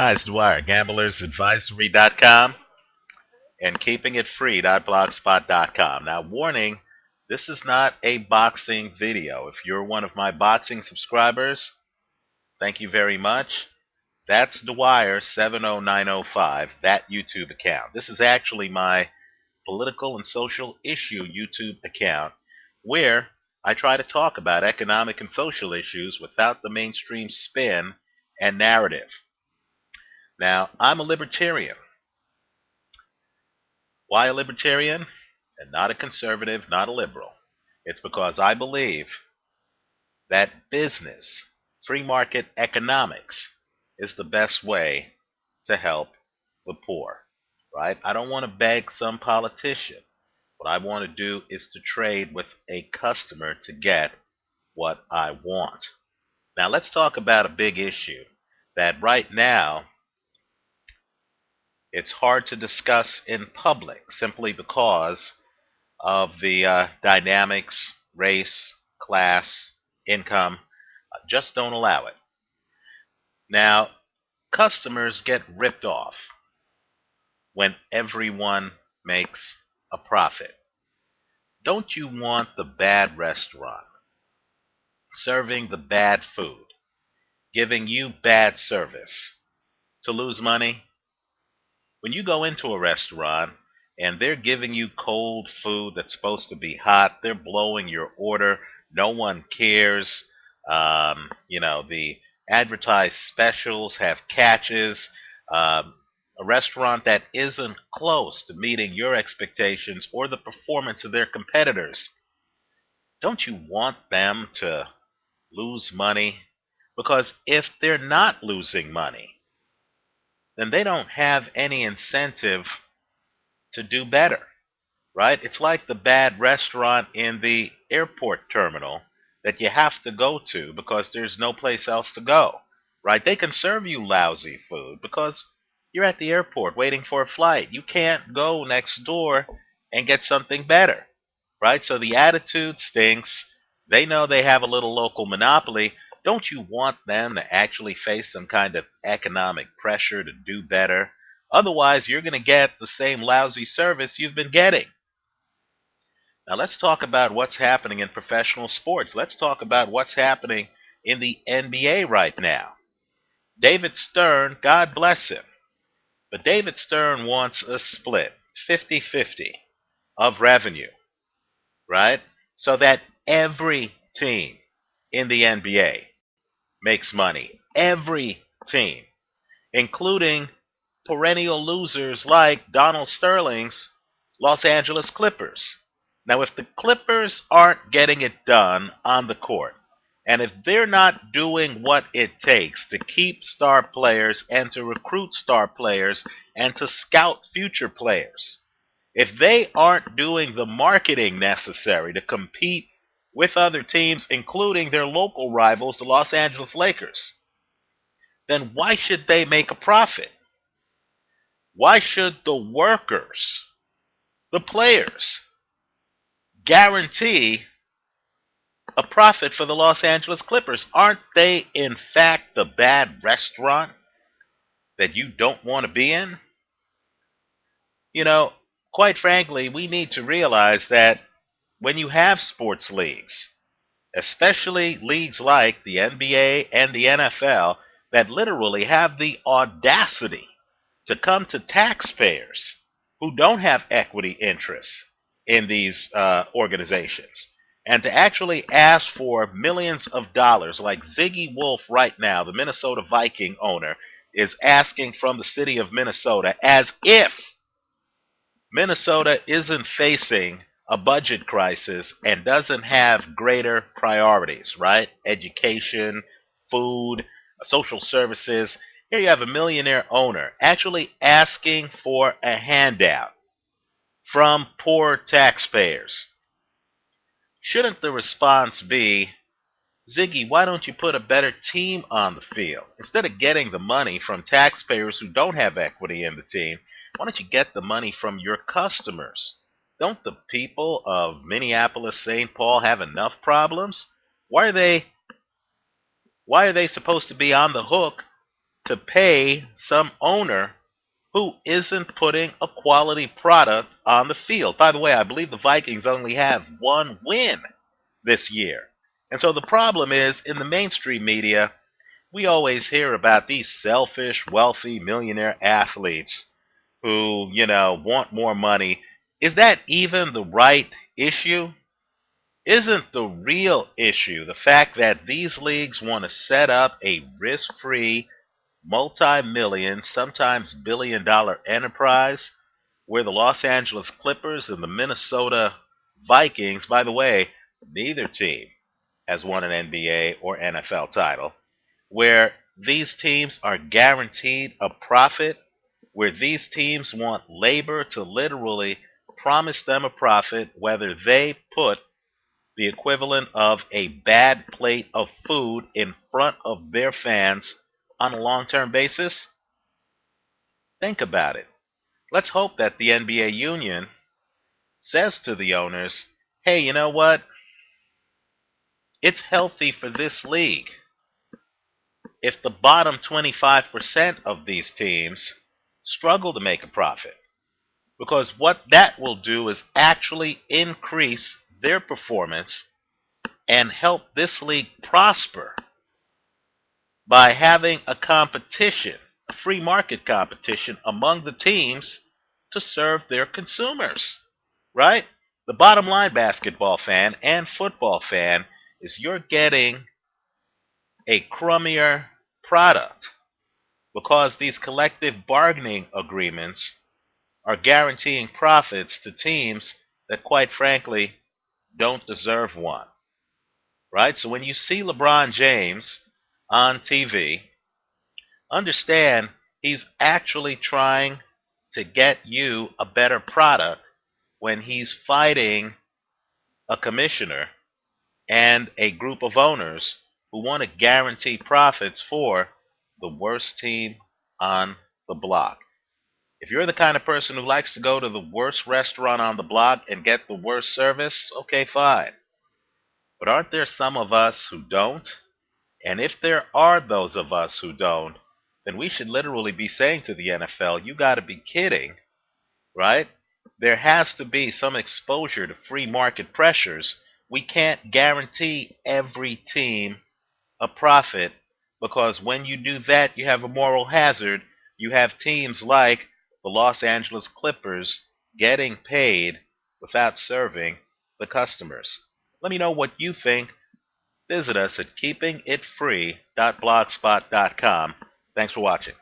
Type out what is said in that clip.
Hi, it's Dwyer, gamblersadvisory.com and keepingitfree.blogspot.com. Now, warning, this is not a boxing video. If you're one of my boxing subscribers, thank you very much. That's Dwyer70905, that YouTube account. This is actually my political and social issue YouTube account where I try to talk about economic and social issues without the mainstream spin and narrative. Now, I'm a libertarian. Why a libertarian and not a conservative, not a liberal? It's because I believe that business, free market economics, is the best way to help the poor, right? I don't want to beg some politician. What I want to do is to trade with a customer to get what I want. Now, let's talk about a big issue that right now it's hard to discuss in public simply because of the dynamics, race, class, income, just don't allow it. Now, customers get ripped off when everyone makes a profit. Don't you want the bad restaurant serving the bad food, giving you bad service to lose money? When you go into a restaurant and they're giving you cold food that's supposed to be hot, they're blowing your order, no one cares. The advertised specials have catches. A restaurant that isn't close to meeting your expectations or the performance of their competitors, don't you want them to lose money? Because if they're not losing money, then they don't have any incentive to do better, right? It's like the bad restaurant in the airport terminal that you have to go to because there's no place else to go, right? They can serve you lousy food because you're at the airport waiting for a flight. You can't go next door and get something better, right? So the attitude stinks. They know they have a little local monopoly. Don't you want them to actually face some kind of economic pressure to do better? Otherwise, you're going to get the same lousy service you've been getting. Now, let's talk about what's happening in professional sports. Let's talk about what's happening in the NBA right now. David Stern, God bless him, but David Stern wants a split, 50-50 of revenue, right? So that every team in the NBA makes money. Every team, including perennial losers like Donald Sterling's Los Angeles Clippers. Now, if the Clippers aren't getting it done on the court, and if they're not doing what it takes to keep star players and to recruit star players and to scout future players, if they aren't doing the marketing necessary to compete with other teams, including their local rivals, the Los Angeles Lakers, then why should they make a profit? Why should the workers, the players, guarantee a profit for the Los Angeles Clippers? Aren't they, in fact, the bad restaurant that you don't want to be in? You know, quite frankly, we need to realize that when you have sports leagues, especially leagues like the NBA and the NFL, that literally have the audacity to come to taxpayers who don't have equity interests in these organizations and to actually ask for millions of dollars, like Ziggy Wolf right now, the Minnesota Viking owner, is asking from the city of Minnesota, as if Minnesota isn't facing a budget crisis and doesn't have greater priorities, right? Education, food, social services. Here you have a millionaire owner actually asking for a handout from poor taxpayers. Shouldn't the response be, Ziggy, why don't you put a better team on the field? Instead of getting the money from taxpayers who don't have equity in the team, why don't you get the money from your customers? Don't the people of Minneapolis, St. Paul have enough problems? Why are they supposed to be on the hook to pay some owner who isn't putting a quality product on the field. By the way, I believe the Vikings only have one win this year. And so the problem is, in the mainstream media, we always hear about these selfish, wealthy, millionaire athletes who, want more money. Is that even the right issue? Isn't the real issue the fact that these leagues want to set up a risk-free, multi-million, sometimes billion-dollar enterprise where the Los Angeles Clippers and the Minnesota Vikings, by the way, neither team has won an NBA or NFL title, where these teams are guaranteed a profit, where these teams want labor to literally promise them a profit, whether they put the equivalent of a bad plate of food in front of their fans on a long-term basis? Think about it. Let's hope that the NBA union says to the owners, hey, you know what? It's healthy for this league if the bottom 25% of these teams struggle to make a profit. Because what that will do is actually increase their performance and help this league prosper by having a competition, a free market competition among the teams to serve their consumers, right? The bottom line, basketball fan and football fan, is you're getting a crummier product because these collective bargaining agreements are guaranteeing profits to teams that, quite frankly, don't deserve one, right? So when you see LeBron James on TV, understand he's actually trying to get you a better product when he's fighting a commissioner and a group of owners who want to guarantee profits for the worst team on the block. If you're the kind of person who likes to go to the worst restaurant on the block and get the worst service, okay, fine. But aren't there some of us who don't? And if there are those of us who don't, then we should literally be saying to the NFL, you got to be kidding, right? There has to be some exposure to free market pressures. We can't guarantee every team a profit because when you do that, you have a moral hazard. You have teams like the Los Angeles Clippers getting paid without serving the customers. Let me know what you think. Visit us at keepingitfree.blogspot.com. Thanks for watching.